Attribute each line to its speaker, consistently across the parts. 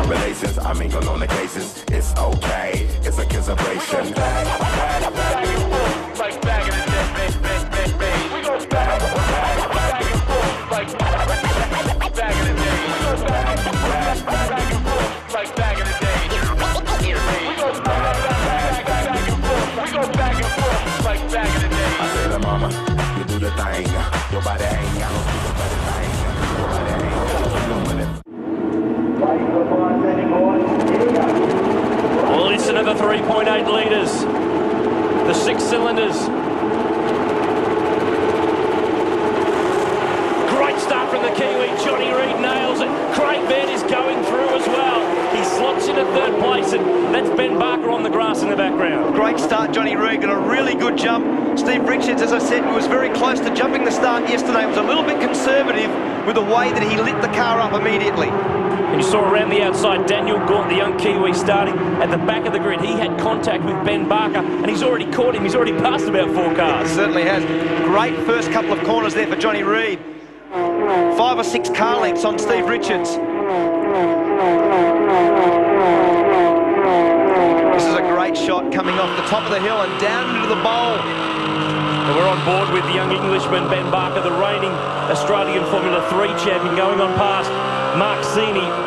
Speaker 1: relations, I mingle on occasions. It's okay, it's a consideration. Back and forth, like back in the day. We go back and forth, like back in the day. We go back and forth, like back in the day. We go back and forth. We go back and forth, like back in the day. I say to mama, you do the thing. Your body ain't got no people but the thing. Your body ain't got no people but it.
Speaker 2: Well, listen to the 3.8 litres. The 6 cylinders. Great start from the Kiwi. Johnny Reid nails it. Craig Baird is going through as well. He slots in at third place, and that's Ben Barker on the grass in the background.
Speaker 3: Great start, Johnny Reid. Got a really good jump. Steve Richards, as I said, was very close to jumping the start yesterday. Was a little bit conservative with the way that he lit the car up immediately.
Speaker 2: And you saw around the outside Daniel Gaunt, the young Kiwi, starting at the back of the grid. He had contact with Ben Barker, and he's already caught him. He's already passed about 4 cars.
Speaker 3: He certainly has. Great first couple of corners there for Johnny Reid. 5 or 6 car lengths on Steve Richards. This is a great shot coming off the top of the hill and down into the bowl.
Speaker 2: And we're on board with the young Englishman, Ben Barker, the reigning Australian Formula 3 champion, going on past Mark Sini.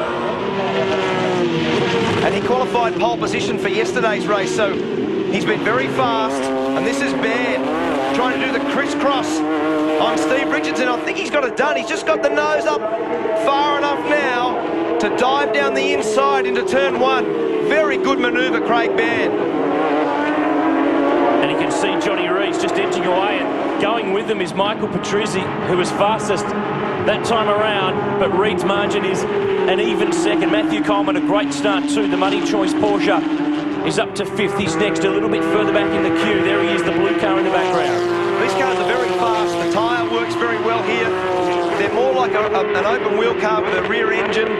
Speaker 3: And he qualified pole position for yesterday's race, so he's been very fast. And this is Baird trying to do the crisscross on Steve Richards, and I think he's got it done. He's just got the nose up far enough now to dive down the inside into turn 1. Very good manoeuvre, Craig Baird.
Speaker 2: And you can see Johnny Reid's just edging away, and going with them is Michael Patrizzi, who was fastest that time around, but Reid's margin is an even second. Matthew Coleman, a great start too. The Money Choice Porsche is up to 5th. He's next, a little bit further back in the queue. There he is, the blue car in the background.
Speaker 3: These cars are very fast. The tyre works very well here. They're more like an open wheel car with a rear engine,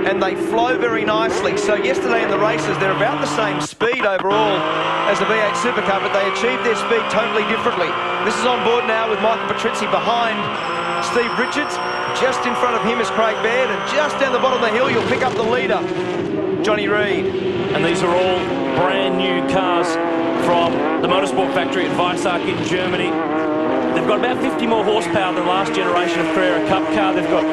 Speaker 3: and they flow very nicely. So yesterday in the races, they're about the same speed overall as the V8 Supercar, but they achieved their speed totally differently. This is on board now with Michael Patrizzi behind Steve Richards. Just in front of him is Craig Baird, and just down the bottom of the hill, you'll pick up the leader, Johnny Reid.
Speaker 2: And these are all brand new cars from the motorsport factory at Weissach in Germany. They've got about 50 more horsepower than last generation of Carrera Cup car. They've got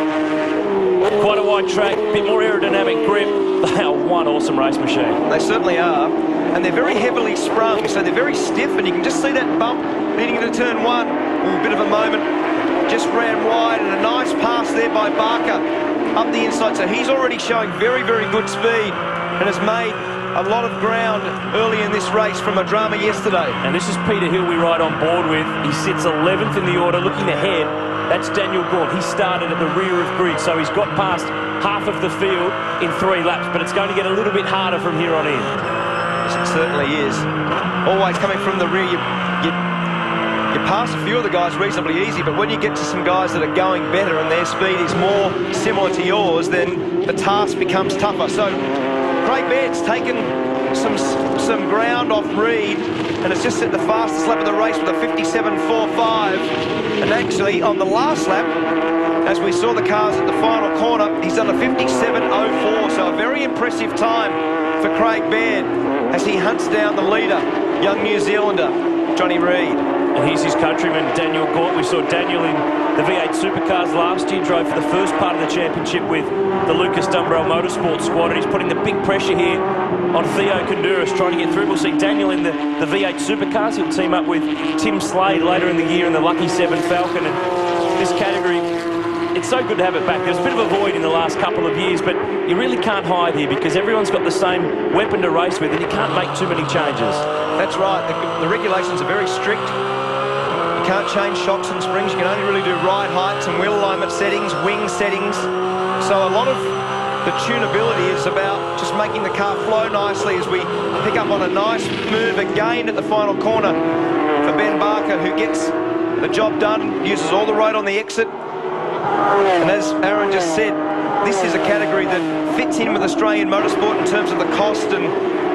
Speaker 2: quite a wide track, a bit more aerodynamic grip. They are one awesome race machine.
Speaker 3: They certainly are. And they're very heavily sprung, so they're very stiff, and you can just see that bump leading into turn 1. Ooh, a bit of a moment. Just ran wide, and a nice pass there by Barker up the inside. So he's already showing very, very good speed and has made a lot of ground early in this race from a drama yesterday.
Speaker 2: And this is Peter Hill we ride on board with. He sits 11th in the order. Looking ahead, that's Daniel Gaunt. He started at the rear of grid, so he's got past half of the field in 3 laps, but it's going to get a little bit harder from here on in.
Speaker 3: Yes, it certainly is. Always coming from the rear, you pass a few of the guys reasonably easy, but when you get to some guys that are going better and their speed is more similar to yours, then the task becomes tougher. So Craig Baird's taken some ground off Reid and has just set the fastest lap of the race with a 57.45. And actually, on the last lap, as we saw the cars at the final corner, he's done a 57.04, so a very impressive time for Craig Baird as he hunts down the leader, young New Zealander, Johnny Reid.
Speaker 2: And here's his countryman, Daniel Gaunt. We saw Daniel in the V8 Supercars last year, drove for the first part of the championship with the Lucas Dumbrell Motorsport squad, and he's putting the big pressure here on Theo Konduras, trying to get through. We'll see Daniel in the V8 Supercars. He'll team up with Tim Slade later in the year in the Lucky 7 Falcon. And this category, it's so good to have it back. There's a bit of a void in the last couple of years, but you really can't hide here because everyone's got the same weapon to race with, and you can't make too many changes.
Speaker 3: That's right. The regulations are very strict. You can't change shocks and springs. You can only really do ride heights and wheel alignment settings, wing settings. So a lot of the tunability is about just making the car flow nicely as we pick up on a nice move again at the final corner for Ben Barker, who gets the job done, uses all the road on the exit. And as Aaron just said, this is a category that fits in with Australian motorsport in terms of the cost and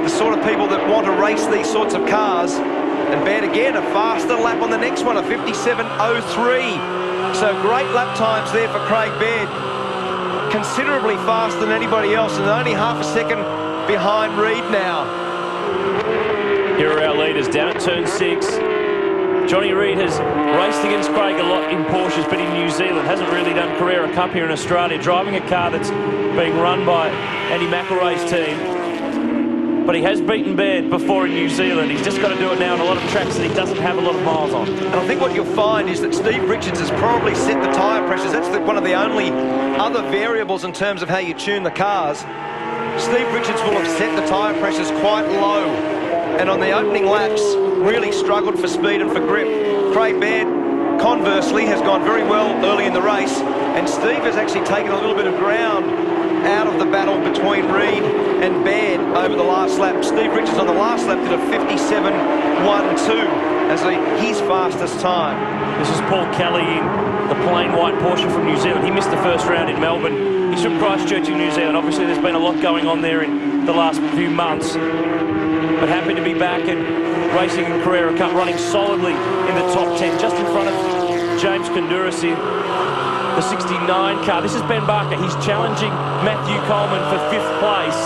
Speaker 3: the sort of people that want to race these sorts of cars. And Baird again, a faster lap on the next one, a 57.03. So great lap times there for Craig Baird. considerably faster than anybody else, and only half a second behind Reid now.
Speaker 2: Here are our leaders down at turn 6. Johnny Reid has raced against Craig a lot in Porsches, but in New Zealand hasn't really done Carrera Cup here in Australia, driving a car that's being run by Andy McElroy's team. But he has beaten Baird before in New Zealand. He's just got to do it now on a lot of tracks that he doesn't have a lot of miles on.
Speaker 3: And I think what you'll find is that Steve Richards has probably set the tyre pressures. That's one of the only other variables in terms of how you tune the cars. Steve Richards will have set the tyre pressures quite low, and on the opening laps really struggled for speed and for grip. Craig Baird, conversely, has gone very well early in the race, and Steve has actually taken a little bit of ground out of the battle between Reid and Baird over the last lap. Steve Richards on the last lap did a 57.12 as his fastest time.
Speaker 2: This is Paul Kelly in the plain white Porsche from New Zealand. He missed the first round in Melbourne. He's from Christchurch in New Zealand. Obviously there's been a lot going on there in the last few months, but happy to be back and racing in Carrera Cup, running solidly in the top 10, just in front of James Konduras in the 69 car. This is Ben Barker. He's challenging Matthew Coleman for 5th place.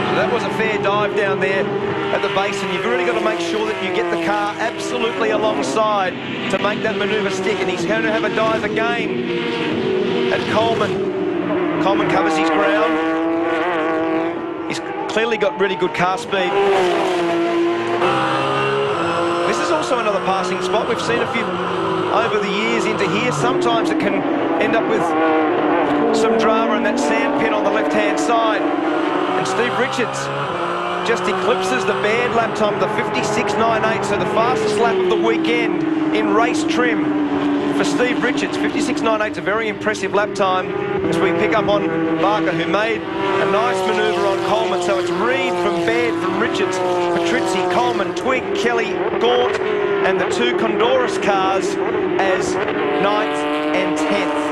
Speaker 3: So that was a fair dive down there at the base, and you've really got to make sure that you get the car absolutely alongside to make that manoeuvre stick, and he's going to have a dive again at Coleman. Coleman covers his ground. He's clearly got really good car speed. This is also another passing spot. We've seen a few over the years into here. Sometimes it can end up with some drama in that sand pit on the left-hand side. And Steve Richards just eclipses the Baird lap time, the 56.98, so the fastest lap of the weekend in race trim for Steve Richards. 56.98 is a very impressive lap time as we pick up on Barker, who made a nice manoeuvre on Coleman. So it's Reid from Baird, from Richards, Patrizzi, Coleman, Twigg, Kelly, Gaunt, and the 2 Konduras cars as 9th and 10th.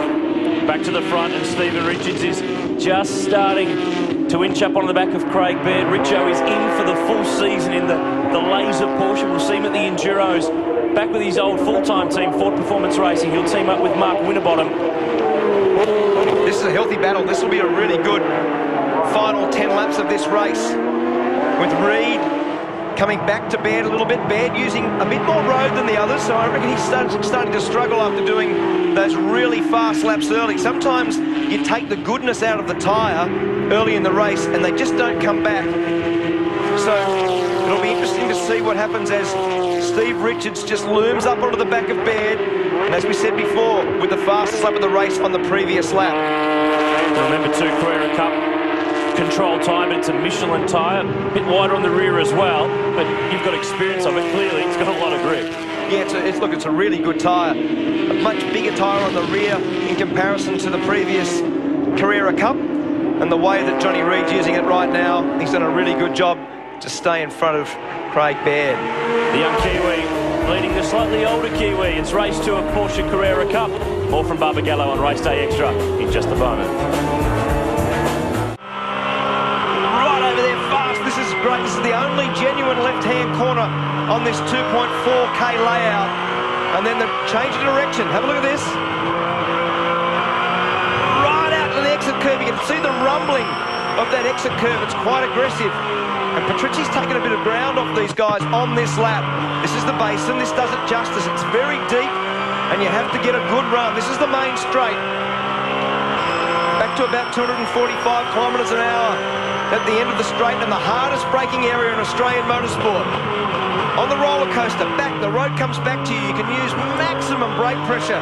Speaker 2: Back to the front, and Stephen Richards is just starting to inch up on the back of Craig Baird. Richo is in for the full season in the Laser Porsche. We'll see him at the Enduros. Back with his old full-time team, Ford Performance Racing. He'll team up with Mark Winterbottom.
Speaker 3: This is a healthy battle. This will be a really good final 10 laps of this race, with Reid coming back to Baird a little bit. Baird using a bit more road than the others, so I reckon he's starting to struggle after doing those really fast laps early. Sometimes you take the goodness out of the tyre early in the race and they just don't come back. So it'll be interesting to see what happens as Steve Richards just looms up onto the back of Baird, and as we said before, with the fastest lap of the race on the previous lap.
Speaker 2: Remember, 2 Carrera Cup control tyre, but it's a Michelin tyre, a bit wider on the rear as well, but you've got experience of it. Clearly it's got a lot of grip.
Speaker 3: Yeah, it's a really good tyre. A much bigger tyre on the rear in comparison to the previous Carrera Cup, and the way that Johnny Reid's using it right now, he's done a really good job to stay in front of Craig Baird.
Speaker 2: The young Kiwi leading the slightly older Kiwi. It's race 2 of Porsche Carrera Cup. More from Barbagallo on Race Day Extra in just a moment.
Speaker 3: This is great. This is the only genuine left-hand corner on this 2.4K layout. And then the change of direction. Have a look at this. Right out to the exit curve. You can see the rumbling of that exit curve. It's quite aggressive. And Patrizzi's taken a bit of ground off these guys on this lap. This is the basin. This does it justice. It's very deep, and you have to get a good run. This is the main straight. Back to about 245 kilometres an hour at the end of the straight, and the hardest braking area in Australian motorsport. On the roller coaster, back, the road comes back to you. You can use maximum brake pressure.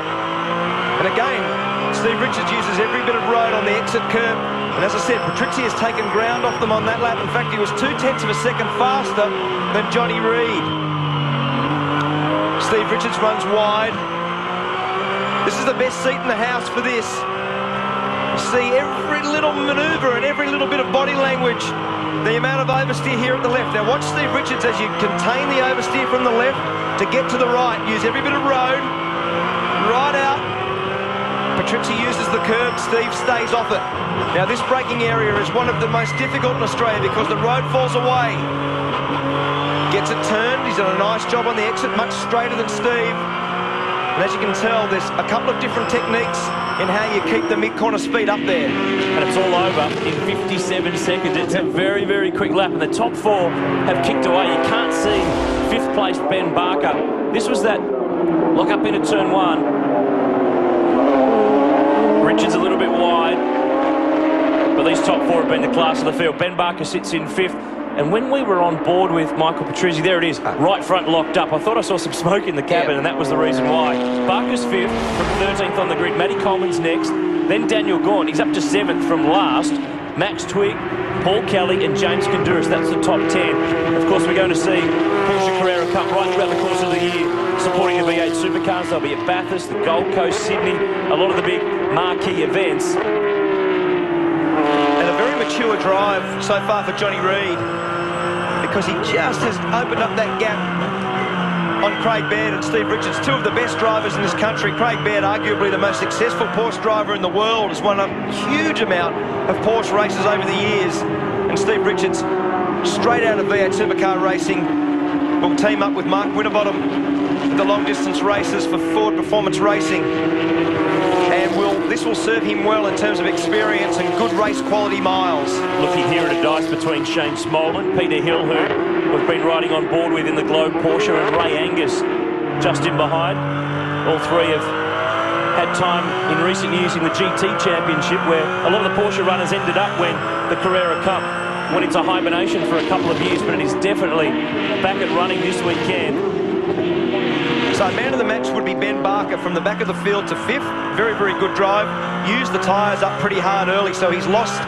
Speaker 3: And again, Steve Richards uses every bit of road on the exit curve. And as I said, Patrizzi has taken ground off them on that lap. In fact, he was 0.2 of a second faster than Johnny Reid. Steve Richards runs wide. This is the best seat in the house for this. See every little manoeuvre and every little bit of body language. The amount of oversteer here at the left. Now watch Steve Richards as you contain the oversteer from the left to get to the right. Use every bit of road. Right out. Patrizzi uses the curb. Steve stays off it. Now this braking area is one of the most difficult in Australia because the road falls away. Gets it turned. He's done a nice job on the exit, much straighter than Steve. And as you can tell, there's a couple of different techniques in how you keep the mid-corner speed up there.
Speaker 2: And it's all over in 57 seconds. It's a very, very quick lap. And the top four have kicked away. You can't see fifth place Ben Barker. This was that lock up into turn one. Richards a little bit wide. But these top four have been the class of the field. Ben Barker sits in fifth. And when we were on board with Michael Petrizzi, there it is, right front locked up. I thought I saw some smoke in the cabin, and that was the reason why. Barker's fifth from 13th on the grid. Matty Coleman's next. Then Daniel Gaunt. He's up to 7th from last. Max Twigg, Paul Kelly, and James Kandouris. That's the top 10. Of course, we're going to see Porsche Carrera Cup right throughout the course of the year, supporting the V8 supercars. They'll be at Bathurst, the Gold Coast, Sydney, a lot of the big marquee events.
Speaker 3: And a very mature drive so far for Johnny Reid, because he just has opened up that gap on Craig Baird and Steve Richards, two of the best drivers in this country. Craig Baird, arguably the most successful Porsche driver in the world, has won a huge amount of Porsche races over the years. And Steve Richards, straight out of V8 supercar racing, will team up with Mark Winterbottom at the long-distance races for Ford Performance Racing. And this will serve him well in terms of experience and good race quality miles.
Speaker 2: Looking here at a dice between Shane Smolin, Peter Hill, who we've been riding on board with in the Globe Porsche, and Ray Angus just in behind. All three have had time in recent years in the GT Championship, where a lot of the Porsche runners ended up when the Carrera Cup went into hibernation for a couple of years, but it is definitely back and running this weekend.
Speaker 3: So man of the match would be Ben Barker from the back of the field to 5th. Very, very good drive. Used the tyres up pretty hard early, so he's lost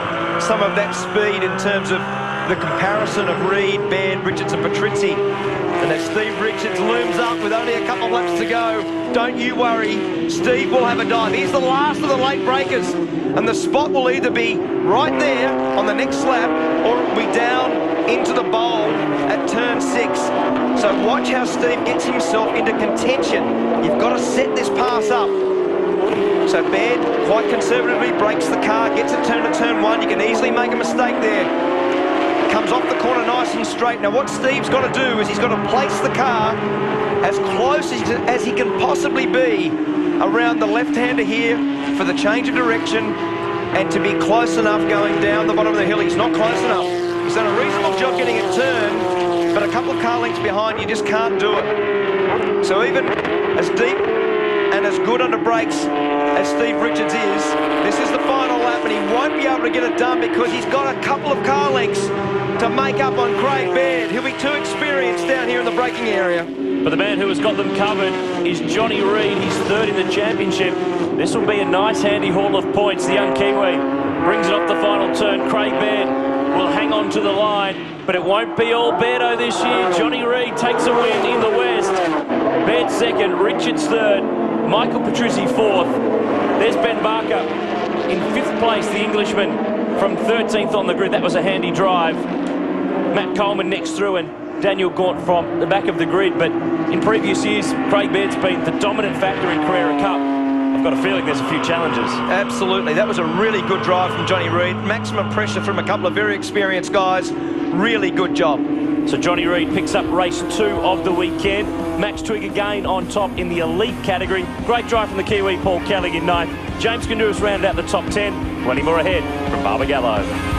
Speaker 3: some of that speed in terms of the comparison of Reid, Baird, Richards and Petrizzi. And as Steve Richards looms up with only a couple of laps to go, don't you worry, Steve will have a dive. He's the last of the late breakers, and the spot will either be right there on the next lap, or it will be down into the bowl at turn 6. So watch how Steve gets himself into contention. You've got to set this pass up. So Baird quite conservatively brakes the car, gets it turned to turn 1. You can easily make a mistake there. Comes off the corner nice and straight. Now what Steve's got to do is he's got to place the car as close as he can possibly be around the left-hander here for the change of direction, and to be close enough going down the bottom of the hill. He's not close enough. He's done a reasonable job getting it turned, but a couple of car lengths behind, you just can't do it. So even as deep and as good under brakes as Steve Richards is, this is the final lap, and he won't be able to get it done because he's got a couple of car lengths to make up on Craig Baird. He'll be too experienced down here in the braking area.
Speaker 2: But the man who has got them covered is Johnny Reid. He's 3rd in the championship. This will be a nice handy haul of points. The young Kiwi brings it off the final turn. Craig Baird will hang on to the line, but it won't be all Beardo this year. Johnny Reid takes a win in the West. Baird 2nd, Richards 3rd, Michael Petrizzi 4th. There's Ben Barker in 5th place, the Englishman from 13th on the grid. That was a handy drive. Matt Coleman next through, and Daniel Gaunt from the back of the grid. But in previous years, Craig Baird's been the dominant factor in Carrera Cup. I've got a feeling there's a few challenges.
Speaker 3: Absolutely. That was a really good drive from Johnny Reid. Maximum pressure from a couple of very experienced guys. Really good job.
Speaker 2: So Johnny Reid picks up race 2 of the weekend. Max Twigg again on top in the elite category. Great drive from the Kiwi Paul Kelly in 9th. James Kandouris rounded out the top 10. Plenty more ahead from Barbagallo.